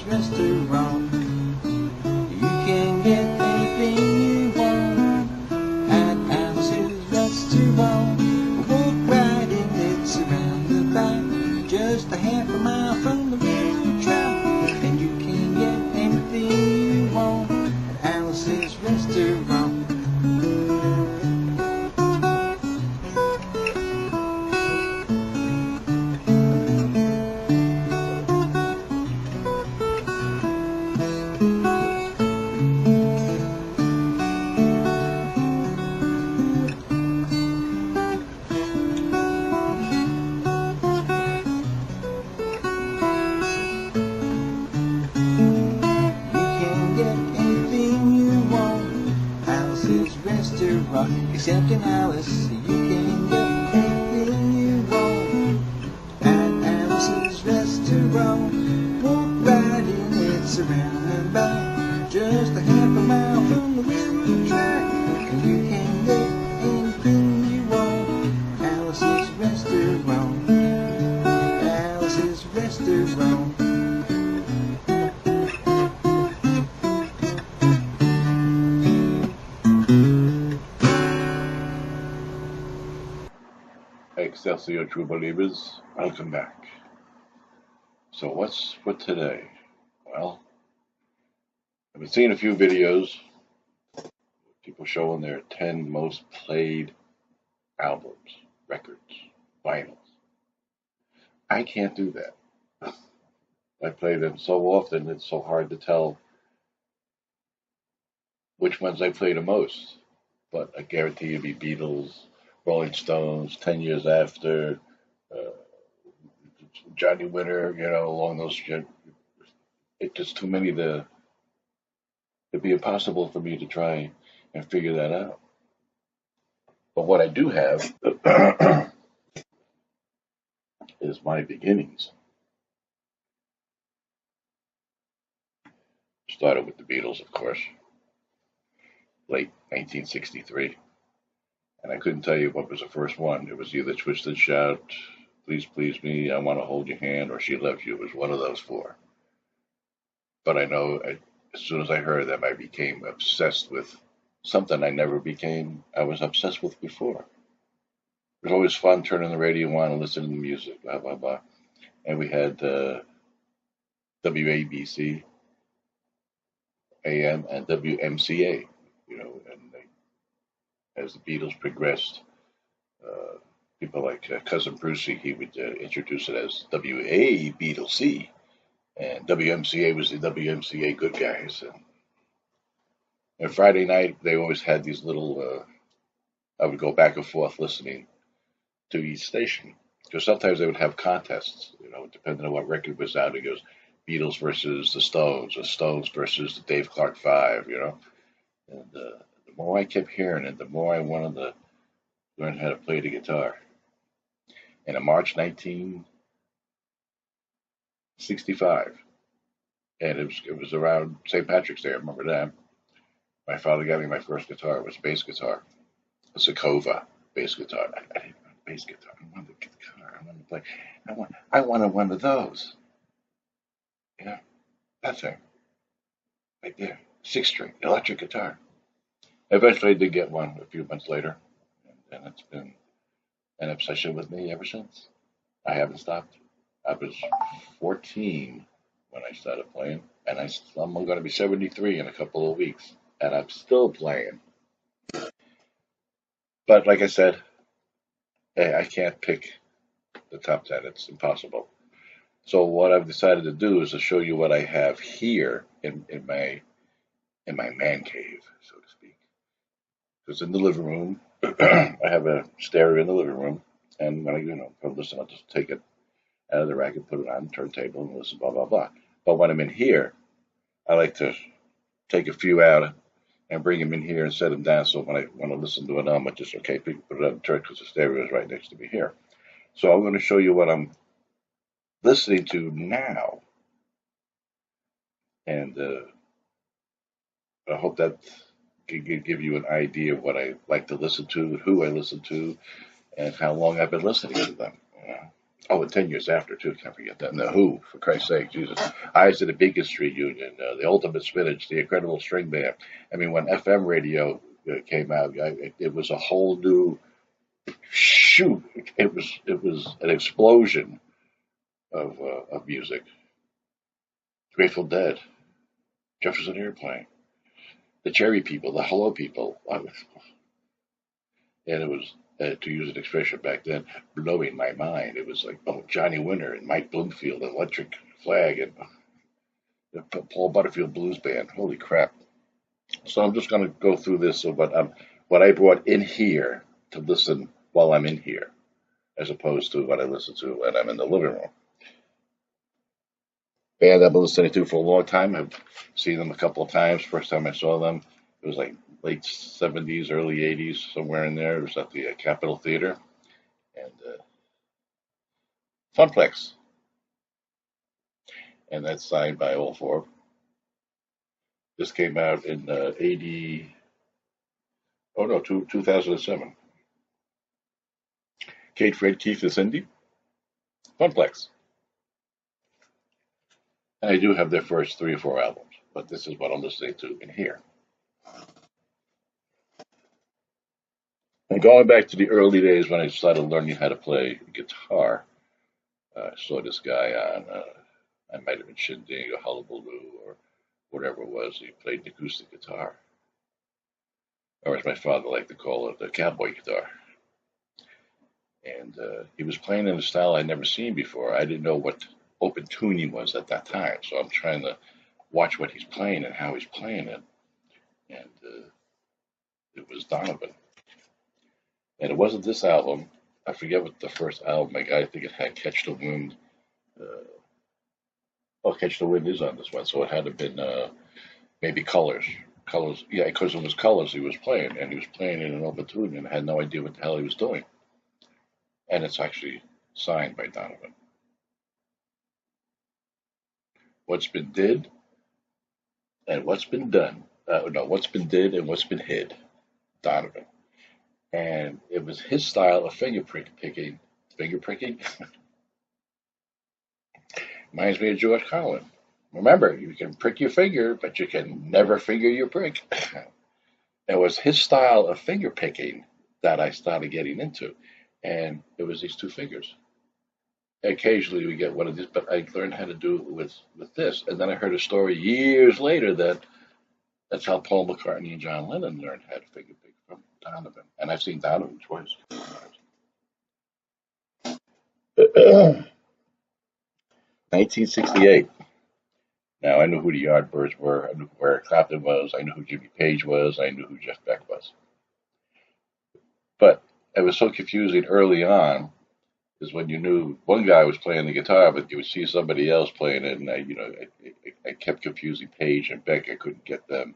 Restaurant. You can get anything you want at Alice's Restaurant. Walk right in, it's surrounded by just a half a mile from the railroad track. And you can get anything you want at Alice's Restaurant. Restaurant, except in Alice, you can get anything you want at Alice's Restaurant. Walk right in, it's surrounded by just a half a mile from the railroad track, and you can get anything you want. Alice's Restaurant, Alice's Restaurant. Excelsior, true believers, welcome back. So what's for today? Well, I've been seeing a few videos, people showing their 10 most played albums, records, vinyls. I can't do that. I play them so often, it's so hard to tell which ones I play the most. But I guarantee you'll be Beatles, Rolling Stones, 10 years after, Johnny Winter, along those. It's just too many it'd be impossible for me to try and figure that out. But what I do have is my beginnings. Started with the Beatles, of course, late 1963. And I couldn't tell you what was the first one. It was either Twist and Shout, Please Please Me, I Want to Hold Your Hand, or She Loves You. It was one of those four. But I know as soon as I heard them, I became obsessed with something I was obsessed with before. It was always fun turning the radio on and listening to music, blah, blah, blah. And we had WABC, AM, and WMCA, as the Beatles progressed, people like Cousin Brucey, he would introduce it as WABC, and WMCA was the WMCA good guys. And Friday night, they always had these little, I would go back and forth listening to each station, because sometimes they would have contests, depending on what record was out. It goes Beatles versus the Stones, or Stones versus the Dave Clark Five, And the more I kept hearing it, the more I wanted to learn how to play the guitar. And in March 1965, and it was around St. Patrick's Day, I remember that, my father got me my first guitar. It was a bass guitar, a Sakova bass guitar. I didn't want a bass guitar. I wanted a guitar. I wanted to play. I wanted one of those. That thing right there, 6-string electric guitar. Eventually, I did get one a few months later, and it's been an obsession with me ever since. I haven't stopped. I was 14 when I started playing, and I'm going to be 73 in a couple of weeks, and I'm still playing. But like I said, I can't pick the top 10. It's impossible. So what I've decided to do is to show you what I have here in my man cave, so to speak. Because in the living room, I have a stereo in the living room, and when I listen, I'll just take it out of the rack and put it on the turntable and listen, blah, blah, blah. But when I'm in here, I like to take a few out and bring them in here and set them down, so when I want to listen to an album, I just, okay, put it on the turn because the stereo is right next to me here. So I'm going to show you what I'm listening to now, and I hope that can give you an idea of what I like to listen to, who I listen to, and how long I've been listening to them. Oh, and 10 years after, too. Can't forget that. And The Who, for Christ's sake, Jesus. Eyes of the Beacon Reunion, The Ultimate Spinach, The Incredible String Band. I mean, when FM radio came out, it was a whole new shoot. It was an explosion of music. Grateful Dead, Jefferson Airplane, the Cherry People, the Hello People. And it was, to use an expression back then, blowing my mind. It was like, oh, Johnny Winter and Mike Bloomfield, Electric Flag, and the Paul Butterfield Blues Band. Holy crap. So I'm just going to go through this of what I brought in here to listen while I'm in here, as opposed to what I listen to when I'm in the living room. Band I've been listening to for a long time. I've seen them a couple of times. First time I saw them, it was like late 70s, early 80s, somewhere in there. It was at the Capitol Theater. And Funplex. And that's signed by all four. This came out in 2007. Kate, Fred, Keith, and Cindy. Funplex. And I do have their first 3 or 4 albums, but this is what I'm listening to in here. And going back to the early days when I started learning how to play guitar, I saw this guy on, I might have been Shindig or Hullabaloo or whatever it was. He played an acoustic guitar, or as my father liked to call it, the cowboy guitar. And he was playing in a style I'd never seen before. I didn't know what open tuning was at that time, so I'm trying to watch what he's playing and how he's playing it. And it was Donovan. And it wasn't this album. I forget what the first album I got. I think it had Catch the Wind. Catch the Wind is on this one, so it had to have been maybe Colors. Colors, yeah, because it was Colors he was playing, and he was playing in an open tune, and I had no idea what the hell he was doing. And it's actually signed by Donovan. What's been did and what's been done. No, what's been did and what's been hid. Donovan. And it was his style of finger picking. Finger pricking? Reminds me of George Carlin. Remember, you can prick your finger, but you can never finger your prick. It was his style of finger picking that I started getting into. And it was these 2 fingers. Occasionally we get one of these, but I learned how to do it with this. And then I heard a story years later that's how Paul McCartney and John Lennon learned how to finger pick from Donovan. And I've seen Donovan twice. 1968. Now, I knew who the Yardbirds were. I knew who Eric Clapton was. I knew who Jimmy Page was. I knew who Jeff Beck was. But it was so confusing early on, is when you knew one guy was playing the guitar, but you would see somebody else playing it, and I kept confusing Page and Beck. I couldn't get them.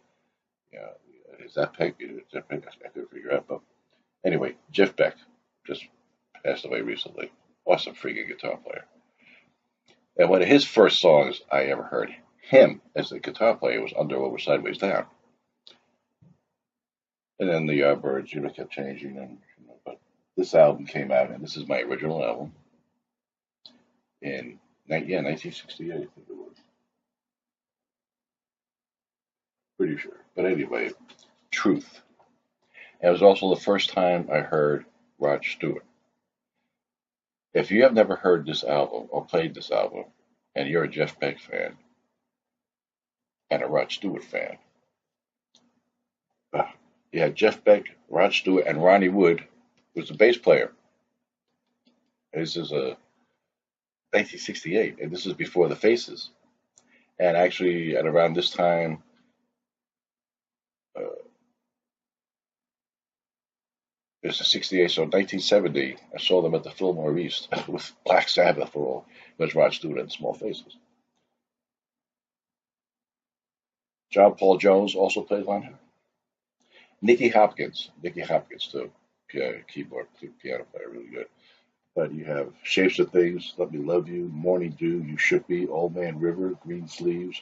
Is that Beck? Is that Beck? I couldn't figure out. But anyway, Jeff Beck just passed away recently. Awesome freaking guitar player. And one of his first songs I ever heard him as a guitar player was Under, Over, Sideways, Down. And then the Yardbirds, kept changing, but this album came out, and this is my original album in 1968, I think it was. Pretty sure. But anyway, Truth. And it was also the first time I heard Rod Stewart. If you have never heard this album or played this album, and you're a Jeff Beck fan and a Rod Stewart fan, you had Jeff Beck, Rod Stewart, and Ronnie Wood, who was the bass player. This is a 1968, and this is before the Faces. And actually, at around this time, it was a 68, so 1970, I saw them at the Fillmore East with Black Sabbath for all. It was Rod Stewart and Small Faces. John Paul Jones also played on here. Nicky Hopkins too, keyboard, piano player, really good. But you have Shapes of Things, Let Me Love You, Morning Dew, You Shook Me, Old Man River, Green Sleeves,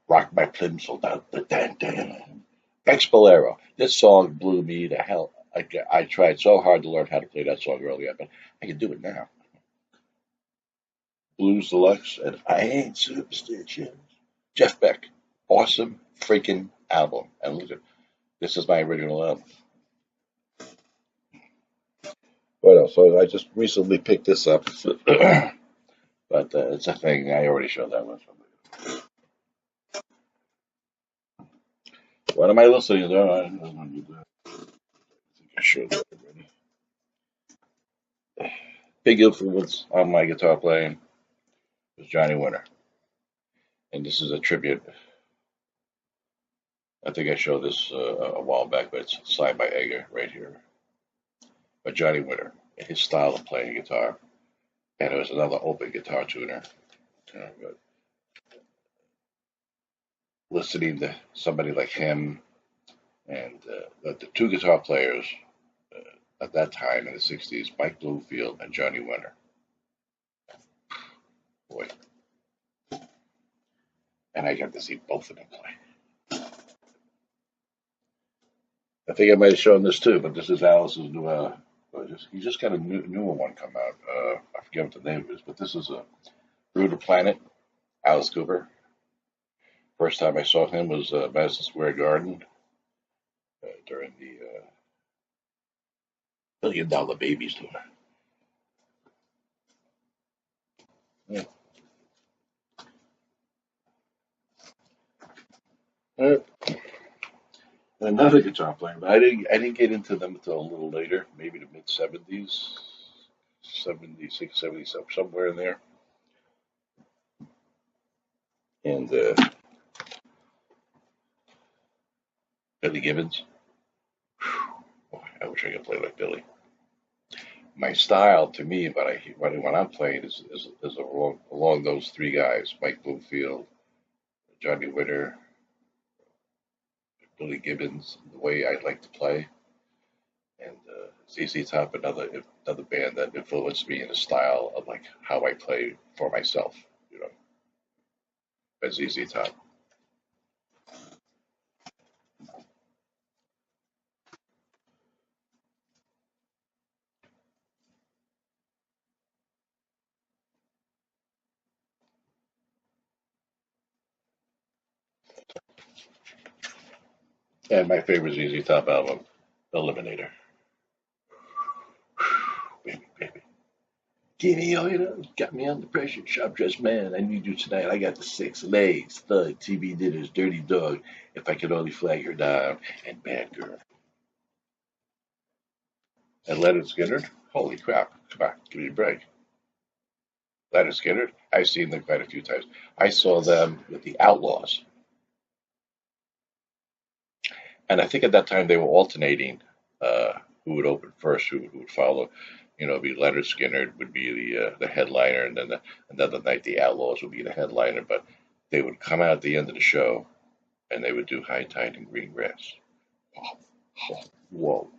Rock My Plimsoll Out the Dan Dan. Beck's Bolero. This song blew me to hell. I tried so hard to learn how to play that song earlier, but I can do it now. Blues Deluxe, and I Ain't Superstitious. Jeff Beck, awesome freaking album. And look at this is my original album. What else? So I just recently picked this up, but it's a thing. I already showed that one. What am I listening to? I think I showed that already. Big influence on my guitar playing was Johnny Winter, and this is a tribute. I think I showed this a while back, but it's signed by Edgar right here. But Johnny Winter and his style of playing guitar, and it was another open guitar tuner. But listening to somebody like him and the two guitar players at that time in the '60s, Mike Bloomfield and Johnny Winter. Boy, and I got to see both of them play. I think I might have shown this too, but this is Alice's new. He just got a newer one come out. I forget what the name is, but this is a Through the Planet. Alice Cooper. First time I saw him was Madison Square Garden during the $1 Million Babies tour. Yeah. Another guitar player, but I didn't get into them until a little later, maybe the mid '70s, '76, '77, somewhere in there. And Billy Gibbons. Boy, I wish I could play like Billy. My style, to me, when I'm playing is along those three guys: Mike Bloomfield, Johnny Winter, Billy Gibbons, the way I like to play, and ZZ Top, another band that influenced me in the style of like how I play for myself, you know, by ZZ Top. And my favorite ZZ Top album, Eliminator. Baby, baby. Give me all you know, got me under pressure. Sharp dressed man, I need you tonight. I got the six legs, thug, TV dinners, dirty dog. If I could only flag her down, and bad girl. And Leonard Skinner, holy crap! Come on, give me a break. Leonard Skinner, I've seen them quite a few times. I saw them with the Outlaws, and I think at that time they were alternating who would open first, who would follow. You know, be Leonard Skinner would be the headliner, and then another night the Outlaws would be the headliner. But they would come out at the end of the show, and they would do High Tide and Green Grass. Oh, oh, whoa!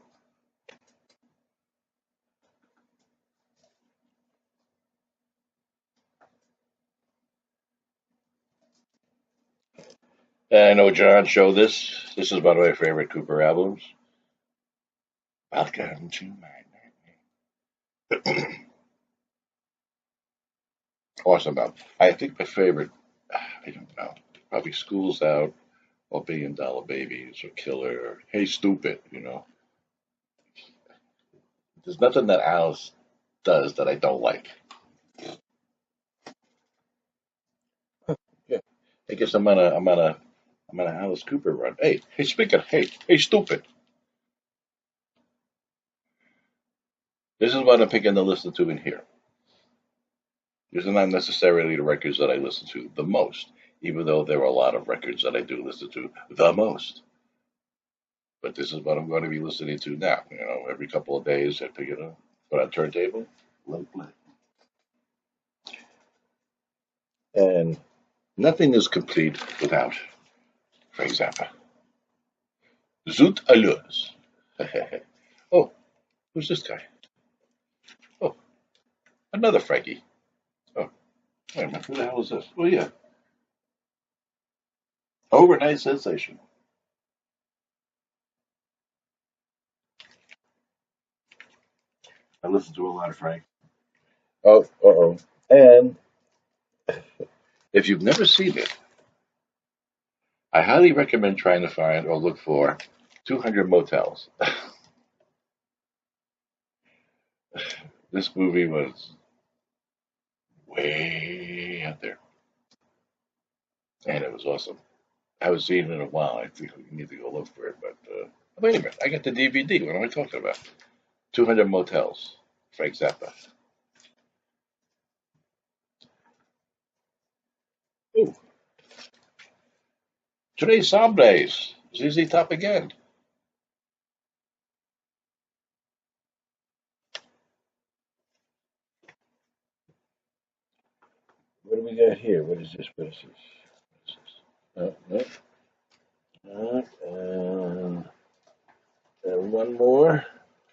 And I know John showed this. This is one of my favorite Cooper albums. Welcome to my awesome album. I think my favorite, I don't know, probably School's Out or $1 Billion Babies or Killer or Hey Stupid, you know. There's nothing that Alice does that I don't like. Yeah. I guess I'm on a Alice Cooper run. Hey, speaking of, hey, stupid. This is what I'm picking to listen to in here. These are not necessarily the records that I listen to the most, even though there are a lot of records that I do listen to the most. But this is what I'm going to be listening to now. You know, every couple of days I pick it up, put on turntable, let it play. And nothing is complete without, for example, Zoot Allures. Oh, who's this guy? Oh, another Frankie. Oh, wait a minute, who the hell is this? Oh, yeah, overnight sensation. I listen to a lot of Frank. Oh, uh-oh. And If you've never seen it, I highly recommend trying to find or look for 200 Motels. This movie was way out there, and it was awesome. I haven't seen it in a while. I think we need to go look for it. But wait a minute, I got the DVD. What am I talking about? 200 Motels, Frank Zappa. Ooh, today's Sundays. ZZ Top again. What do we got here? What is this? What is this? What is this? No, no. One more.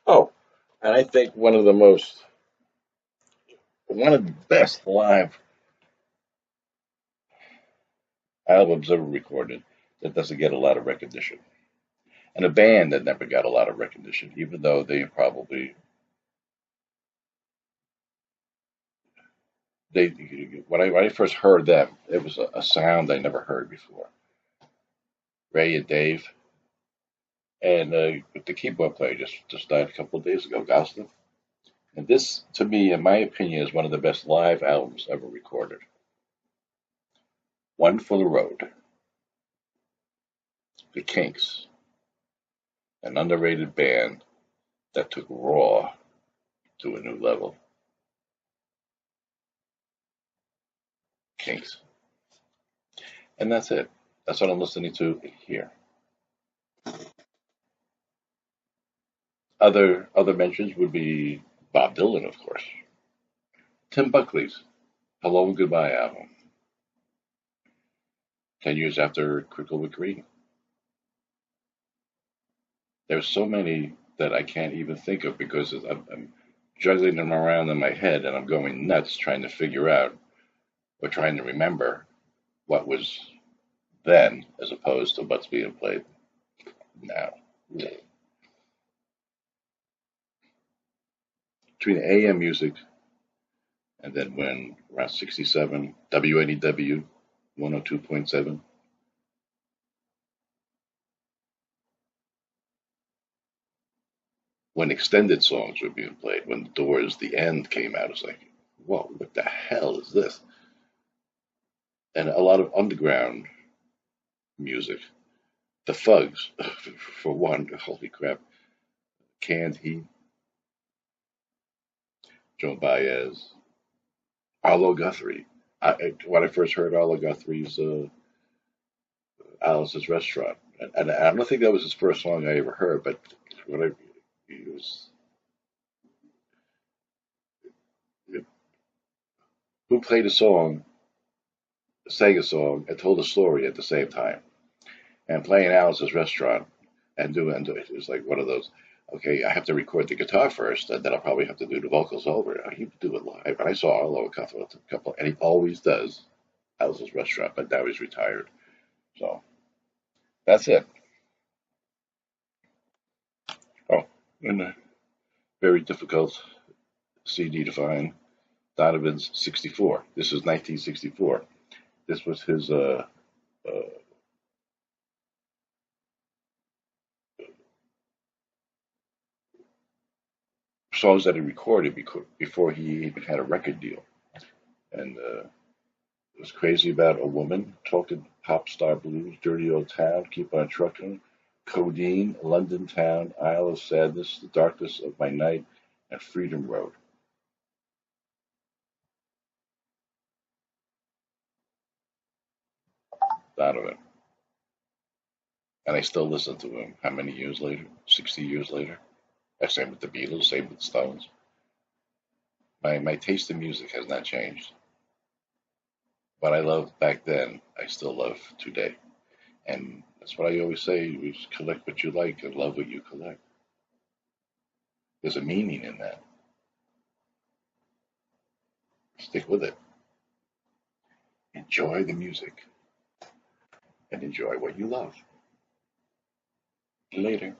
Oh, and I think one of the best live albums ever recorded that doesn't get a lot of recognition. And a band that never got a lot of recognition, even though they probably they when I first heard them, it was a sound I never heard before. Ray and Dave, and the keyboard player just died a couple of days ago, Gosling. And this, to me, in my opinion, is one of the best live albums ever recorded. One for the road. The Kinks, an underrated band that took raw to a new level. Kinks. And that's it. That's what I'm listening to here. Other mentions would be Bob Dylan, of course. Tim Buckley's Hello and Goodbye album. 10 years after Crickle with Green. There's so many that I can't even think of because I'm juggling them around in my head and I'm going nuts trying to figure out or trying to remember what was then as opposed to what's being played now. Between AM music and then when around 67, WNEW 102.7, when extended songs were being played, when the Doors' The End came out, it's like, whoa, what the hell is this? And a lot of underground music. The Fugs, for one, holy crap. Canned Heat, Joan Baez, Arlo Guthrie. When I first heard Arlo Guthrie's Alice's Restaurant, and I don't think that was his first song I ever heard, but when he was, who played a song, sang a song, and told a story at the same time. And playing Alice's Restaurant and doing it was like one of those. Okay, I have to record the guitar first, and then I'll probably have to do the vocals over. He would do it live, and I saw Arlo a couple, and he always does Alice's Restaurant, but now he's retired. So that's it. Oh, and a very difficult CD to find. Donovan's 64. This is 1964. This was his uh, songs that he recorded before he even had a record deal. And it was crazy about a woman, talking pop star blues, dirty old town, keep on trucking, codeine, London town, Isle of Sadness, the darkness of my night, and Freedom Road. Donovan. And I still listen to him. How many years later? 60 years later? Same with the Beatles, same with the Stones. My taste in music has not changed. What I loved back then, I still love today. And that's what I always say, you collect what you like and love what you collect. There's a meaning in that. Stick with it. Enjoy the music and enjoy what you love. Later.